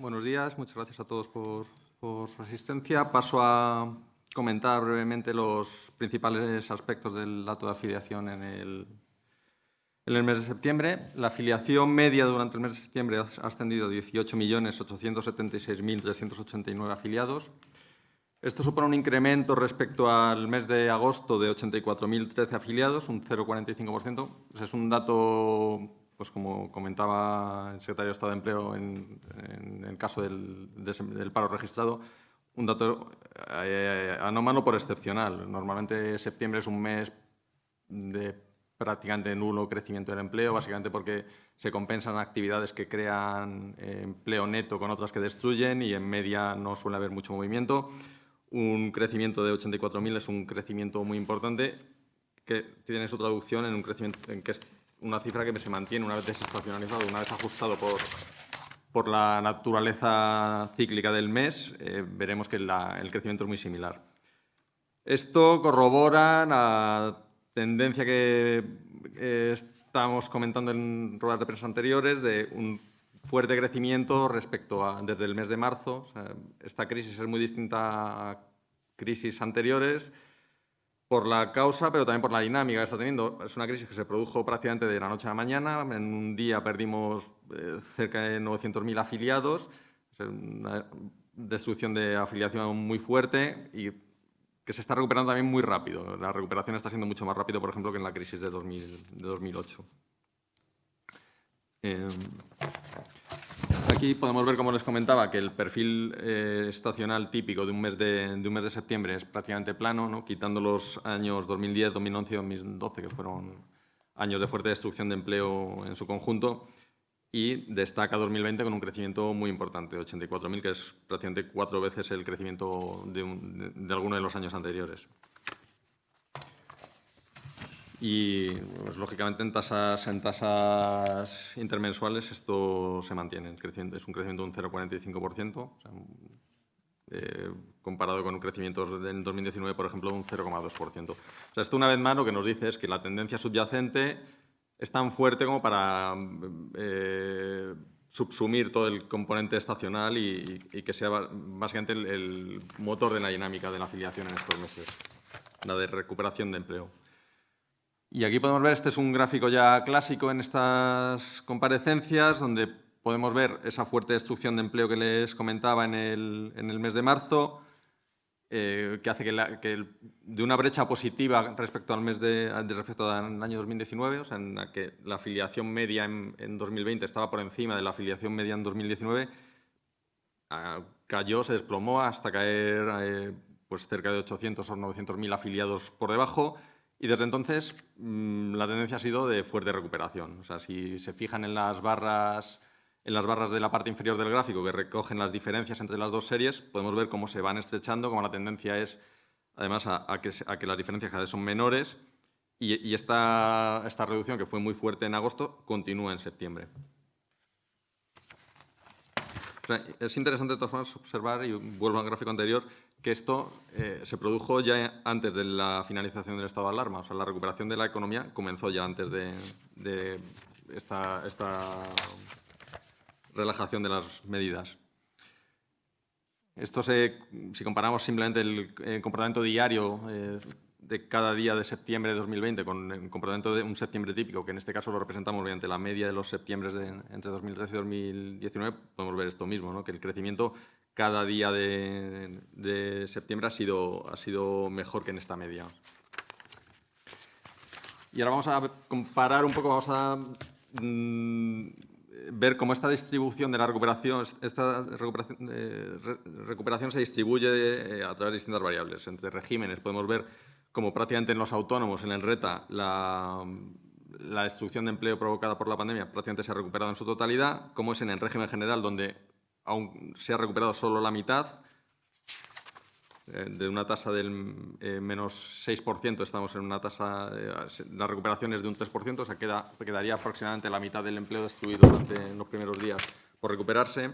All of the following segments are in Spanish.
Buenos días, muchas gracias a todos por su asistencia. Paso a comentar brevemente los principales aspectos del dato de afiliación en el mes de septiembre. La afiliación media durante el mes de septiembre ha ascendido a 18.876.389 afiliados. Esto supone un incremento respecto al mes de agosto de 84.013 afiliados, un 0,45%. Es un dato, pues como comentaba el secretario de Estado de Empleo en el caso del paro registrado, un dato anómalo por excepcional. Normalmente septiembre es un mes de prácticamente nulo crecimiento del empleo, básicamente porque se compensan actividades que crean empleo neto con otras que destruyen y en media no suele haber mucho movimiento. Un crecimiento de 84.000 es un crecimiento muy importante que tiene su traducción en un crecimiento en que es una cifra que se mantiene una vez desestacionalizado, una vez ajustado por la naturaleza cíclica del mes, veremos que el crecimiento es muy similar. Esto corrobora la tendencia que estamos comentando en ruedas de prensa anteriores de un fuerte crecimiento respecto a desde el mes de marzo. O sea, esta crisis es muy distinta a crisis anteriores por la causa, pero también por la dinámica que está teniendo. Es una crisis que se produjo prácticamente de la noche a la mañana. En un día perdimos cerca de 900.000 afiliados. Es una destrucción de afiliación muy fuerte y que se está recuperando también muy rápido. La recuperación está siendo mucho más rápido, por ejemplo, que en la crisis de 2008. Aquí podemos ver, como les comentaba, que el perfil estacional típico de un mes de septiembre es prácticamente plano, ¿no? Quitando los años 2010, 2011 y 2012, que fueron años de fuerte destrucción de empleo en su conjunto, y destaca 2020 con un crecimiento muy importante, 84.000, que es prácticamente 4 veces el crecimiento de alguno de los años anteriores. Y, pues, lógicamente, en tasas intermensuales esto se mantiene. Es un crecimiento de un 0,45%, o sea, comparado con un crecimiento en 2019, por ejemplo, de un 0,2%. O sea, esto, una vez más, lo que nos dice es que la tendencia subyacente es tan fuerte como para subsumir todo el componente estacional y que sea básicamente el motor de la dinámica de la afiliación en estos meses, la de recuperación de empleo. Y aquí podemos ver, este es un gráfico ya clásico en estas comparecencias, donde podemos ver esa fuerte destrucción de empleo que les comentaba en el mes de marzo, que hace que de una brecha positiva respecto al respecto al año 2019, o sea, en la que la afiliación media en 2020 estaba por encima de la afiliación media en 2019, cayó, se desplomó hasta caer pues cerca de 800 o 900.000 afiliados por debajo. Y desde entonces la tendencia ha sido de fuerte recuperación. O sea, si se fijan en las barras de la parte inferior del gráfico que recogen las diferencias entre las dos series, podemos ver cómo se van estrechando, cómo la tendencia es, además, a que las diferencias cada vez son menores y esta reducción, que fue muy fuerte en agosto, continúa en septiembre. O sea, es interesante, de todas formas, observar, y vuelvo al gráfico anterior, que esto se produjo ya antes de la finalización del estado de alarma. O sea, la recuperación de la economía comenzó ya antes de esta relajación de las medidas. Esto, si comparamos simplemente el comportamiento diario de cada día de septiembre de 2020 con el comportamiento de un septiembre típico, que en este caso lo representamos mediante la media de los septiembres entre 2013 y 2019, podemos ver esto mismo, ¿no? Que el crecimiento cada día de septiembre ha sido mejor que en esta media. Y ahora vamos a comparar un poco, vamos a ver cómo esta distribución de la recuperación, recuperación se distribuye a través de distintas variables. Entre regímenes podemos ver cómo prácticamente en los autónomos, en el RETA, la destrucción de empleo provocada por la pandemia prácticamente se ha recuperado en su totalidad, como es en el régimen general, donde aún se ha recuperado solo la mitad. De una tasa del menos 6%, estamos en una tasa, la recuperación es de un 3%, o sea, quedaría aproximadamente la mitad del empleo destruido durante los primeros días por recuperarse.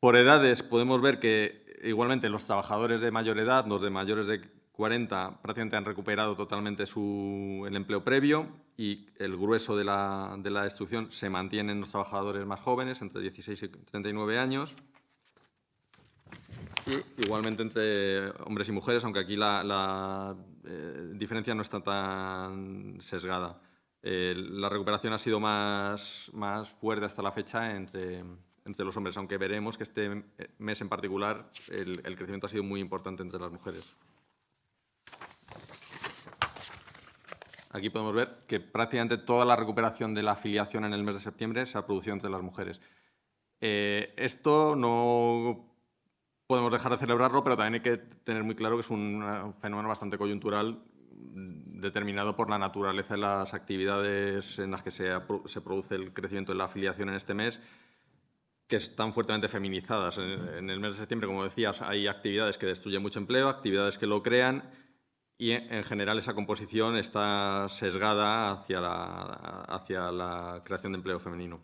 Por edades podemos ver que igualmente los trabajadores de mayor edad, los de mayores de 40 prácticamente han recuperado totalmente el empleo previo y el grueso de la destrucción se mantiene en los trabajadores más jóvenes, entre 16 y 39 años. Y igualmente entre hombres y mujeres, aunque aquí la diferencia no está tan sesgada. La recuperación ha sido más fuerte hasta la fecha entre los hombres, aunque veremos que este mes en particular el crecimiento ha sido muy importante entre las mujeres. Aquí podemos ver que prácticamente toda la recuperación de la afiliación en el mes de septiembre se ha producido entre las mujeres. Esto no podemos dejar de celebrarlo, pero también hay que tener muy claro que es un fenómeno bastante coyuntural determinado por la naturaleza de las actividades en las que se produce el crecimiento de la afiliación en este mes, que están fuertemente feminizadas. En el mes de septiembre, como decías, hay actividades que destruyen mucho empleo, actividades que lo crean y, en general, esa composición está sesgada hacia la creación de empleo femenino.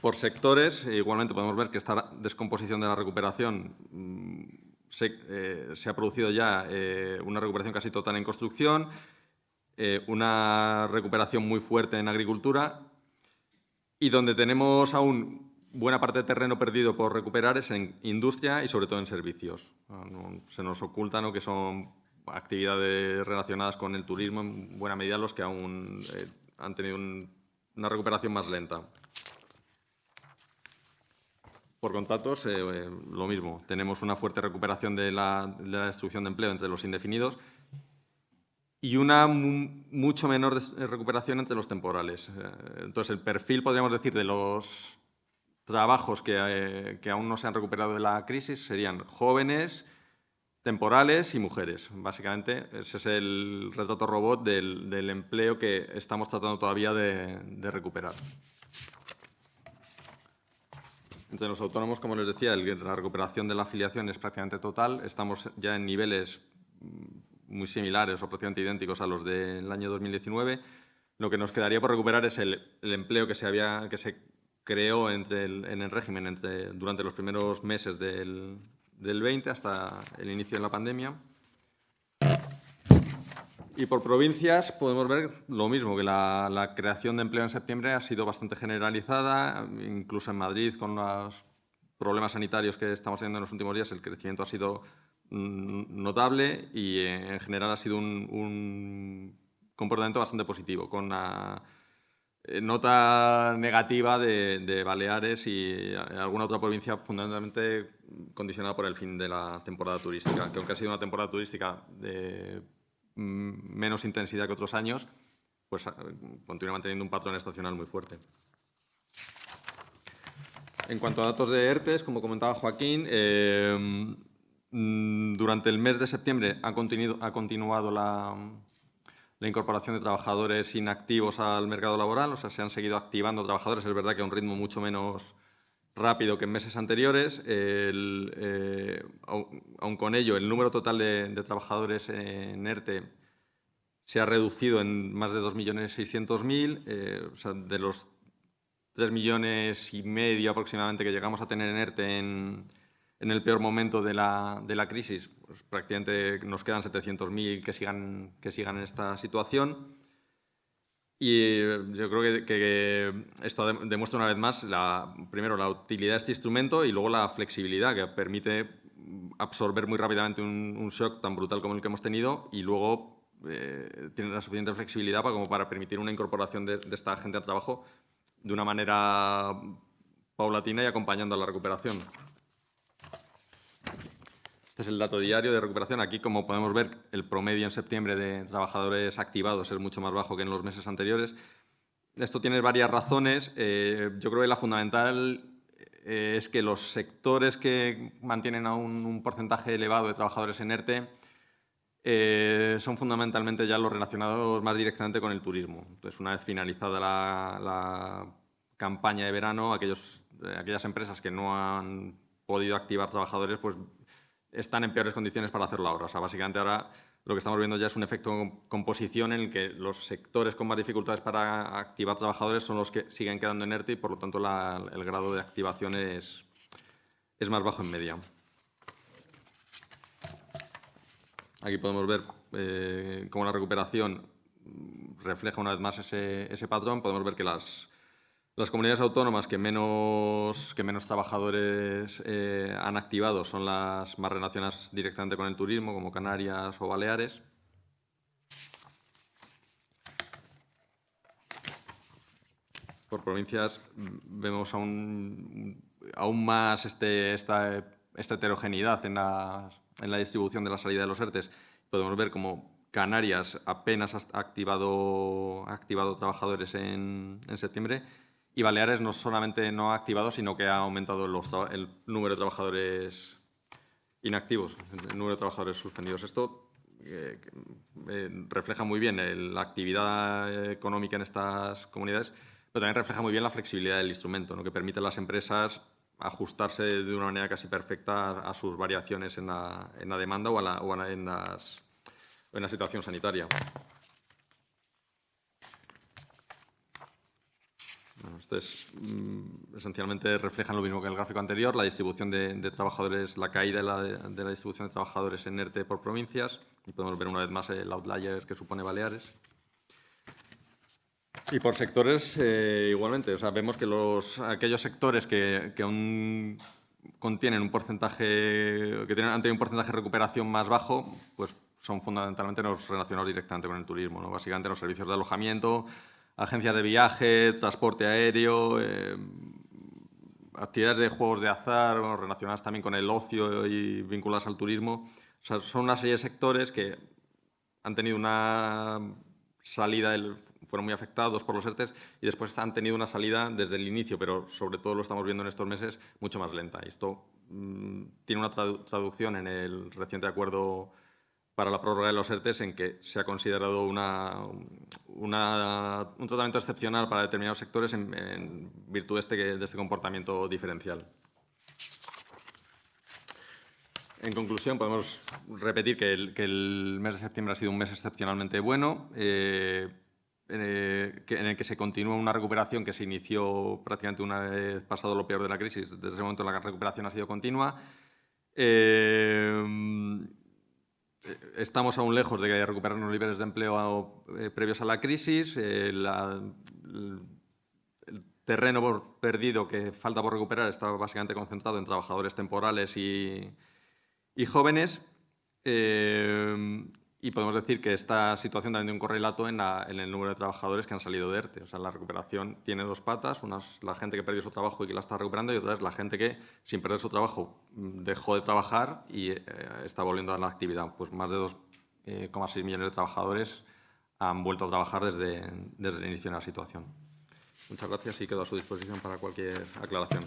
Por sectores, igualmente podemos ver que esta descomposición de la recuperación se ha producido ya una recuperación casi total en construcción, una recuperación muy fuerte en agricultura y donde tenemos aún buena parte de terreno perdido por recuperar es en industria y sobre todo en servicios. Se nos oculta, ¿no?, que son actividades relacionadas con el turismo en buena medida los que aún han tenido una recuperación más lenta. Por contratos, lo mismo. Tenemos una fuerte recuperación de la destrucción de empleo entre los indefinidos y una mucho menor recuperación entre los temporales. Entonces, el perfil, podríamos decir, de los trabajos que aún no se han recuperado de la crisis serían jóvenes, temporales y mujeres. Básicamente, ese es el retrato robot del empleo que estamos tratando todavía de recuperar. Entre los autónomos, como les decía, la recuperación de la afiliación es prácticamente total. Estamos ya en niveles muy similares o prácticamente idénticos a los del año 2019. Lo que nos quedaría por recuperar es el empleo que se creó en el régimen durante los primeros meses del 20 hasta el inicio de la pandemia. Y por provincias podemos ver lo mismo, que la creación de empleo en septiembre ha sido bastante generalizada, incluso en Madrid, con los problemas sanitarios que estamos teniendo en los últimos días, el crecimiento ha sido notable y en general ha sido un comportamiento bastante positivo, con una nota negativa de Baleares y alguna otra provincia fundamentalmente condicionada por el fin de la temporada turística, que aunque ha sido una temporada turística de menos intensidad que otros años, pues continúa manteniendo un patrón estacional muy fuerte. En cuanto a datos de ERTES, como comentaba Joaquín, durante el mes de septiembre ha continuado la incorporación de trabajadores inactivos al mercado laboral, o sea, se han seguido activando trabajadores, es verdad que a un ritmo mucho menos rápido que en meses anteriores. Aun con ello, el número total de trabajadores en ERTE se ha reducido en más de 2.600.000, o sea, de los 3,5 millones aproximadamente que llegamos a tener en ERTE en el peor momento de la crisis, pues prácticamente nos quedan 700.000 que sigan en esta situación. Y yo creo que esto demuestra una vez más, primero, la utilidad de este instrumento y luego la flexibilidad que permite absorber muy rápidamente un shock tan brutal como el que hemos tenido y luego tiene la suficiente flexibilidad como para permitir una incorporación de esta gente al trabajo de una manera paulatina y acompañando a la recuperación. Este es el dato diario de recuperación. Aquí, como podemos ver, el promedio en septiembre de trabajadores activados es mucho más bajo que en los meses anteriores. Esto tiene varias razones. Yo creo que la fundamental es que los sectores que mantienen aún un porcentaje elevado de trabajadores en ERTE son fundamentalmente ya los relacionados más directamente con el turismo. Entonces, una vez finalizada la campaña de verano, aquellas empresas que no han podido activar trabajadores, pues están en peores condiciones para hacerlo ahora. O sea, básicamente ahora lo que estamos viendo ya es un efecto composición en el que los sectores con más dificultades para activar trabajadores son los que siguen quedando en ERTE y, por lo tanto, el grado de activación es más bajo en media. Aquí podemos ver cómo la recuperación refleja una vez más ese patrón. Podemos ver que las comunidades autónomas que menos trabajadores han activado son las más relacionadas directamente con el turismo, como Canarias o Baleares. Por provincias vemos aún más esta heterogeneidad en la distribución de la salida de los ERTEs. Podemos ver cómo Canarias apenas ha activado trabajadores en septiembre, y Baleares no solamente no ha activado, sino que ha aumentado el número de trabajadores inactivos, el número de trabajadores suspendidos. Esto refleja muy bien la actividad económica en estas comunidades, pero también refleja muy bien la flexibilidad del instrumento, ¿no?, que permite a las empresas ajustarse de una manera casi perfecta a sus variaciones en la demanda o en la situación sanitaria. Bueno, esto esencialmente refleja lo mismo que el gráfico anterior, la distribución de trabajadores, la caída de la distribución de trabajadores en ERTE por provincias, y podemos ver una vez más el outlier que supone Baleares. Y por sectores, igualmente, o sea, vemos que aquellos sectores que aún contienen un porcentaje, han tenido un porcentaje de recuperación más bajo, pues son fundamentalmente los relacionados directamente con el turismo, ¿no? Básicamente los servicios de alojamiento, agencias de viaje, transporte aéreo, actividades de juegos de azar, bueno, relacionadas también con el ocio y vinculadas al turismo. O sea, son una serie de sectores que han tenido una salida, fueron muy afectados por los ERTEs, y después han tenido una salida desde el inicio, pero sobre todo lo estamos viendo en estos meses, mucho más lenta. Esto tiene una traducción en el reciente acuerdo para la prórroga de los ERTEs, en que se ha considerado un tratamiento excepcional para determinados sectores en virtud de este comportamiento diferencial. En conclusión, podemos repetir que el mes de septiembre ha sido un mes excepcionalmente bueno, en el que se continúa una recuperación que se inició prácticamente una vez pasado lo peor de la crisis. Desde ese momento la recuperación ha sido continua. Estamos aún lejos de recuperar los niveles de empleo previos a la crisis. El terreno perdido que falta por recuperar está básicamente concentrado en trabajadores temporales y jóvenes. Y podemos decir que esta situación también tiene un correlato en el número de trabajadores que han salido de ERTE. O sea, la recuperación tiene dos patas. Una es la gente que perdió su trabajo y que la está recuperando, y otra es la gente que, sin perder su trabajo, dejó de trabajar y está volviendo a la actividad. Pues más de 2,6 millones de trabajadores han vuelto a trabajar desde el inicio de la situación. Muchas gracias y quedo a su disposición para cualquier aclaración.